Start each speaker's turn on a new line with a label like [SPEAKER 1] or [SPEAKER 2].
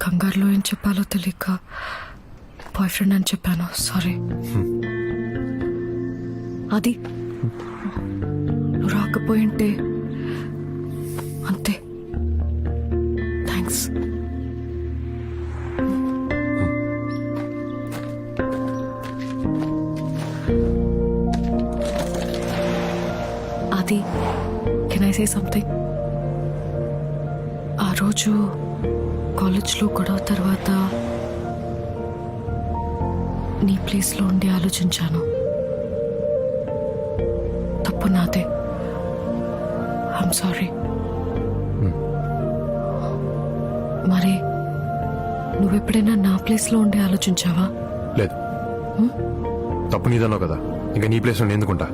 [SPEAKER 1] కంగారులో ఏం చెప్పాలో తెలియక బాయ్ ఫ్రెండ్ అని చెప్పాను. సారీ. అది నువ్వు రాకపోయింటే అంతే. థ్యాంక్స్. అది కెన్ ఐ సే సంథింగ్? ఆ రోజు కాలేజ్లో గొడవ తర్వాత నీ ప్లేస్లో ఉండి ఆలోచించాను. తప్పు నాదే. I'm sorry. మరి నువ్వెప్పుడైనా నా ప్లేస్లో ఉండి ఆలోచించావా?
[SPEAKER 2] లేదు. తప్పు నీదన్నావు కదా, ఇంకా నీ ప్లేస్ నుండి ఎందుకుంటా?